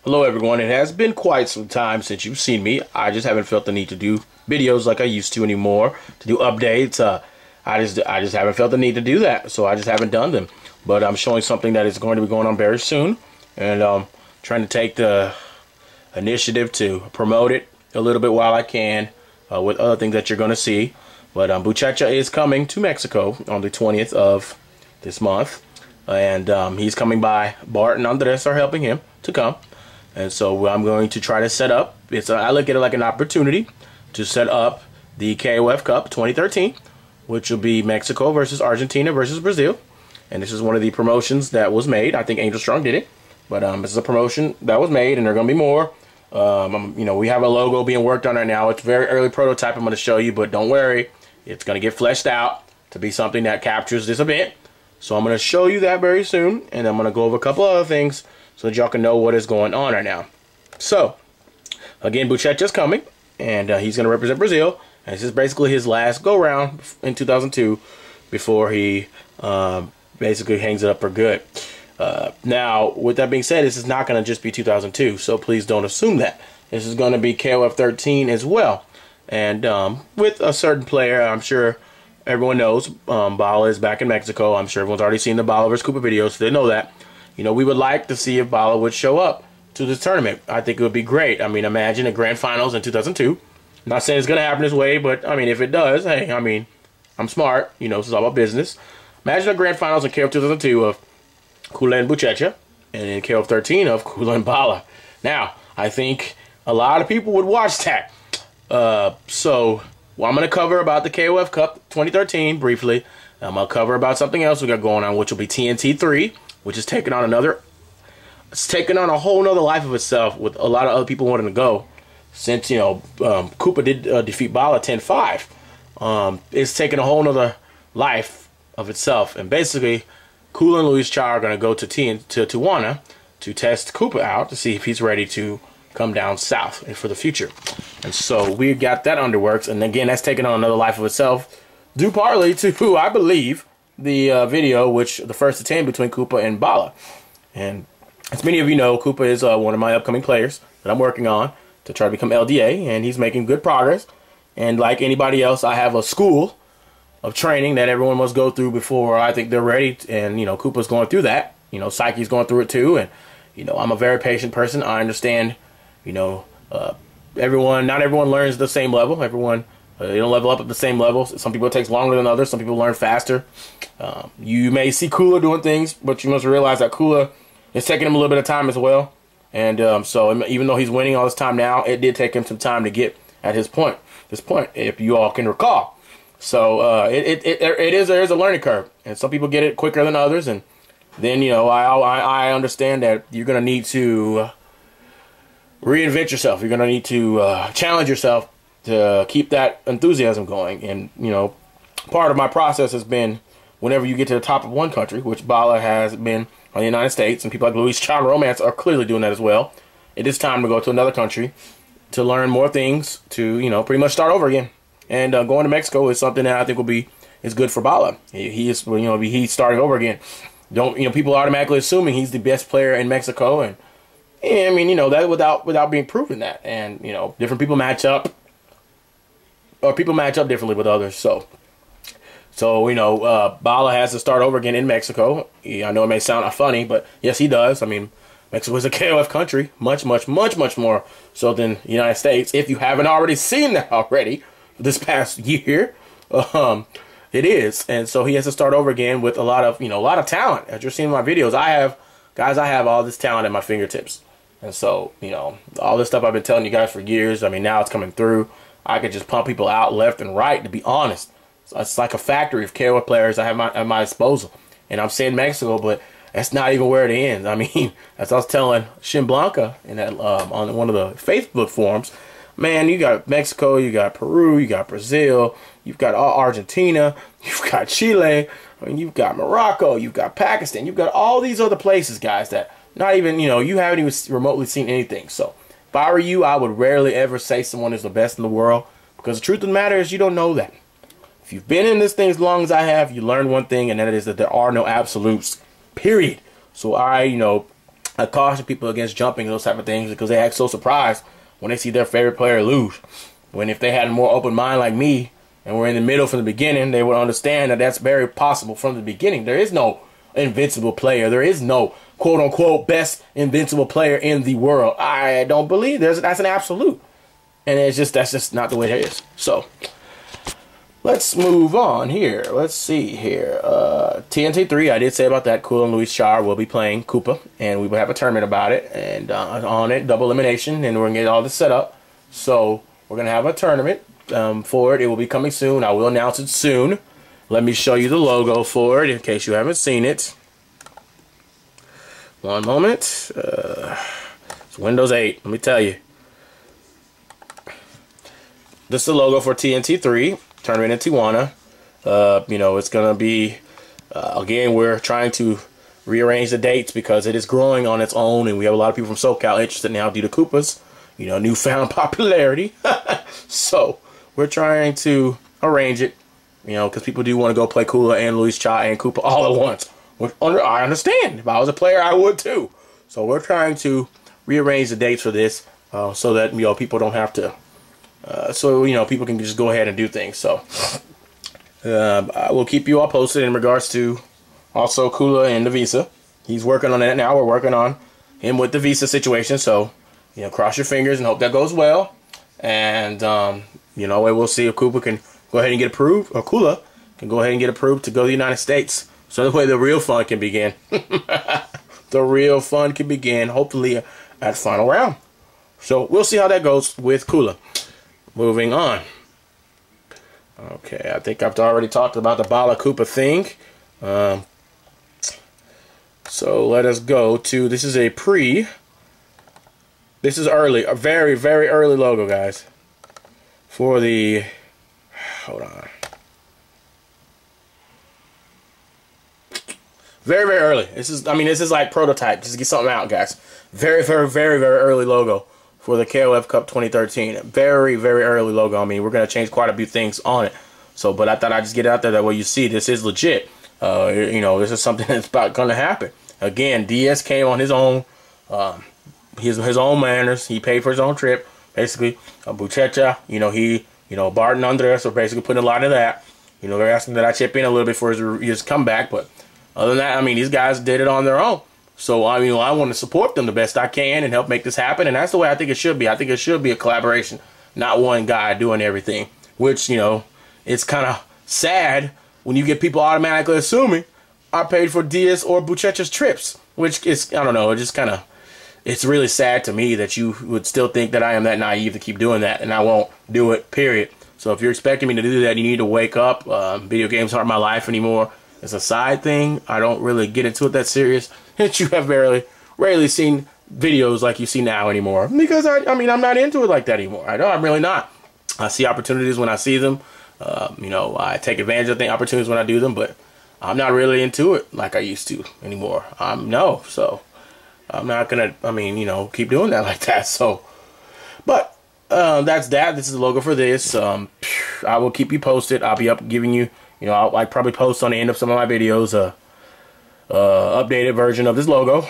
Hello everyone, it has been quite some time since you've seen me. I just haven't felt the need to do videos like I used to anymore, to do updates. I just haven't felt the need to do that, so I just haven't done them. But I'm showing something that is going to be going on very soon, and trying to take the initiative to promote it a little bit while I can, with other things that you're going to see. But Buchecha is coming to Mexico on the 20th of this month, and he's coming by. Bart and Andrés are helping him to come. And so I'm going to try to set up, I look at it like an opportunity to set up the KOF Cup 2013, which will be Mexico versus Argentina versus Brazil. And this is one of the promotions that was made. I think Angel Strong did it. But this is a promotion that was made, and there are going to be more. We have a logo being worked on right now. It's a very early prototype I'm going to show you, but don't worry. It's going to get fleshed out to be something that captures this event. So I'm going to show you that very soon, and I'm going to go over a couple other things so that y'all can know what is going on right now. So, again, Buchecha is coming, and he's going to represent Brazil. And this is basically his last go-round in 2002 before he basically hangs it up for good. Now, with that being said, this is not going to just be 2002, so please don't assume that. This is going to be KOF 13 as well. And with a certain player, I'm sure everyone knows, BALA is back in Mexico. I'm sure everyone's already seen the BALA vs. Koopa videos, so they know that. You know, we would like to see if BALA would show up to this tournament. I think it would be great. I mean, imagine a grand finals in 2002. I'm not saying it's going to happen this way, but, I mean, if it does, hey, I mean, I'm smart. You know, this is all about business. Imagine a grand finals in KOF 2002 of Kula and Buchecha, and in KOF 13 of Kula and BALA. Now, I think a lot of people would watch that. I'm going to cover about the KOF Cup 2013 briefly. I'm going to cover about something else we got going on, which will be TNT III, which is taking on a whole nother life of itself with a lot of other people wanting to go. Since, you know, Koopa did defeat BALA 10-5. It's taking a whole nother life of itself. And basically, Kula and Luis Cha are going to go to Tijuana to test Koopa out to see if he's ready to come down south for the future. And so we got that underworks. And again, that's taking on another life of itself, due partly to, I believe, the video, which the first attempt between Koopa and BALA. And as many of you know, Koopa is one of my upcoming players that I'm working on to try to become LDA, and he's making good progress. And like anybody else, I have a school of training that everyone must go through before I think they're ready. And, you know, Koopa's going through that. You know, Psyche's going through it too. And, you know, I'm a very patient person. I understand, you know, not everyone learns the same level. Everyone, they don't level up at the same level. Some people it takes longer than others. Some people learn faster. You may see Kula doing things, but you must realize that Kula is taking him a little bit of time as well. And so even though he's winning all this time now, it did take him some time to get at this point, if you all can recall. So there's a learning curve, and some people get it quicker than others. And then, you know, I understand that you're going to need to reinvent yourself. You're going to need to challenge yourself to keep that enthusiasm going. And, you know, part of my process has been whenever you get to the top of one country, which BALA has been on the United States, and people like Luis Cha and Romance are clearly doing that as well. It is time to go to another country to learn more things, to, you know, pretty much start over again. And going to Mexico is something that I think is good for BALA. He's starting over again. People are automatically assuming he's the best player in Mexico, and I mean, you know, that without being proven that. And, you know, different people match up, or people match up differently with others. So you know, BALA has to start over again in Mexico. I know it may sound funny, but yes, he does. I mean, Mexico is a KOF country, much more so than the United States. If you haven't already seen that already this past year, it is. And so he has to start over again with a lot of talent. As you're seeing in my videos, I have all this talent at my fingertips. And so, you know, all this stuff I've been telling you guys for years, I mean, now it's coming through. I could just pump people out left and right, to be honest. It's like a factory of KOF players I have at my disposal. And I'm saying Mexico, but that's not even where it ends. I mean, as I was telling Shin Blanca in that, on one of the Facebook forums, man, you got Mexico, you got Peru, you got Brazil, you've got Argentina, you've got Chile, I mean, you've got Morocco, you've got Pakistan, you've got all these other places, guys, that not even, you know, you haven't even remotely seen anything. So if I were you, I would rarely ever say someone is the best in the world, because the truth of the matter is you don't know that. If you've been in this thing as long as I have, you learn one thing, and that is that there are no absolutes, period. So I, you know, I caution people against jumping those type of things because they act so surprised when they see their favorite player lose. When if they had a more open mind like me and were in the middle from the beginning, they would understand that that's very possible from the beginning. There is no invincible player. There is no quote-unquote best invincible player in the world. I don't believe that's an absolute. And that's just not the way it is. So let's move on here. Let's see here. TNT 3, I did say about that. Kula and Luis Char will be playing Koopa, and we will have a tournament about it. And on it, double elimination, and we're going to get all this set up. So we're going to have a tournament for it. It will be coming soon. I will announce it soon. Let me show you the logo for it in case you haven't seen it. One moment. It's Windows 8. Let me tell you. This is the logo for TNT 3 tournament in Tijuana. You know, it's gonna be again. We're trying to rearrange the dates because it is growing on its own, and we have a lot of people from SoCal interested now due to Koopa's, you know, newfound popularity. So we're trying to arrange it, you know, because people do want to go play Kula and Luis Char and Koopa all at once. I understand. If I was a player, I would too. So we're trying to rearrange the dates for this so that, you know, people don't have to. So, you know, people can just go ahead and do things. So I will keep you all posted in regards to also Kula and the visa. He's working on that now. We're working on him with the visa situation. So, you know, cross your fingers and hope that goes well. And, you know, we'll see if Koopa can go ahead and get approved, or Kula can go ahead and get approved to go to the United States. So that way the real fun can begin. The real fun can begin, hopefully, at final round. So we'll see how that goes with Kula. Moving on. Okay, I think I've already talked about the BALA Koopa thing. So let us go to, this is a this is early, a very, very early logo, guys. For the, hold on. Very, very early. This is, I mean, this is like prototype. Just get something out, guys. Very, very, very, very early logo for the KOF Cup 2013. Very, very early logo. I mean, we're going to change quite a few things on it. So, but I thought I'd just get it out there that way you see this is legit. You know, this is something that's about going to happen. Again, Diez came on his own, his own manners. He paid for his own trip, basically. Buchecha, you know, Bart and Andrés are basically putting a lot of that. You know, they're asking that I chip in a little bit for his comeback, but other than that, I mean, these guys did it on their own. So, I mean, I want to support them the best I can and help make this happen. And that's the way I think it should be. I think it should be a collaboration, not one guy doing everything. Which, you know, it's kind of sad when you get people automatically assuming I paid for Diez or Buchecha's trips. Which is, I don't know, it just kind of, it's really sad to me that you would still think that I am that naive to keep doing that. And I won't do it, period. So if you're expecting me to do that, you need to wake up. Video games aren't my life anymore. It's a side thing. I don't really get into it that serious. And you have rarely seen videos like you see now anymore. Because, I mean, I'm not into it like that anymore. I'm really not. I see opportunities when I see them. You know, I take advantage of the opportunities when I do them. But I'm not really into it like I used to anymore. No. So, I'm not going to, I mean, you know, keep doing that like that. So, but that's that. This is the logo for this. I will keep you posted. I'll be up giving you, you know, I'll probably post on the end of some of my videos updated version of this logo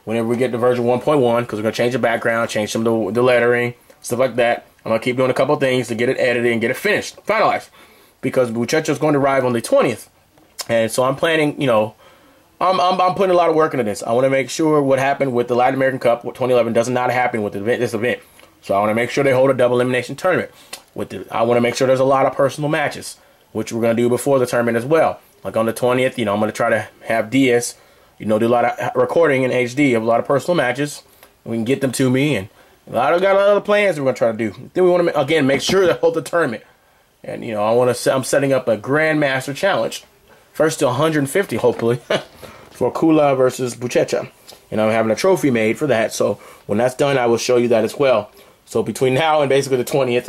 whenever we get to version 1.1, because we're going to change the background, change some of the lettering, stuff like that. I'm going to keep doing a couple things to get it edited and get it finished, finalized, because Buchecha is going to arrive on the 20th. And so I'm planning, you know, I'm putting a lot of work into this. I want to make sure what happened with the Latin American Cup 2011 does not happen with this event. So I want to make sure they hold a double elimination tournament. I want to make sure there's a lot of personal matches, which we're going to do before the tournament as well. Like on the 20th, you know, I'm going to try to have Diez, you know, do a lot of recording in HD of a lot of personal matches. We can get them to me, and got a lot of other plans we're going to try to do. Then we want to, again, make sure to hold the tournament. And, you know, I'm setting up a Grandmaster Challenge. First to 150, hopefully, for Kula versus Buchecha. And I'm having a trophy made for that. So when that's done, I will show you that as well. So between now and basically the 20th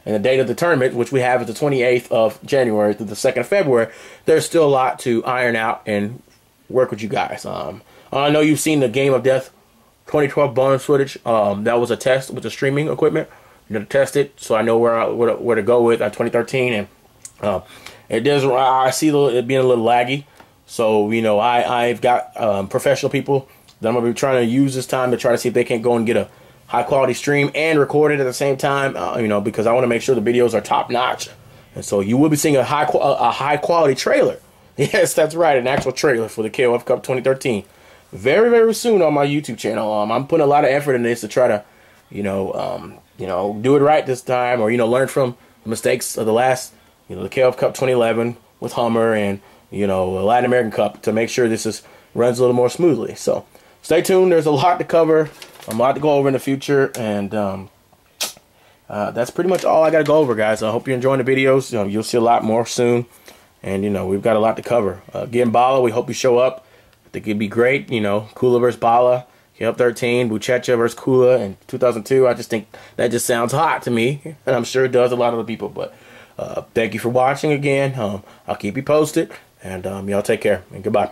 and the date of the tournament, which we have is the 28th of January through the 2nd of February, there's still a lot to iron out and work with you guys. I know you've seen the Game of Death 2012 bonus footage. That was a test with the streaming equipment. You know, to test it, so I know where to go with 2013, and it does. I see it being a little laggy, So, you know, I've got professional people that I'm going to be trying to use this time to try to see if they can't go and get a high quality stream and record it at the same time, you know, because I want to make sure the videos are top notch. And so you will be seeing a high quality trailer. Yes, that's right, an actual trailer for the KOF Cup 2013. Very, very soon on my YouTube channel. I'm putting a lot of effort in this to try to, you know, do it right this time, or, you know, learn from the mistakes of the last, you know, the KOF Cup 2011 with Hummer and, you know, the Latin American Cup, to make sure this runs a little more smoothly. So stay tuned. There's a lot to cover, a lot to go over in the future, and that's pretty much all I got to go over, guys. I hope you're enjoying the videos. You know, you'll see a lot more soon, and, you know, we've got a lot to cover. Again, BALA, we hope you show up. I think it'd be great. You know, Kula versus BALA, KOF 13, Buchecha versus Kula in 2002. I just think that just sounds hot to me, and I'm sure it does a lot of the people. But thank you for watching again. I'll keep you posted, and y'all take care, and goodbye.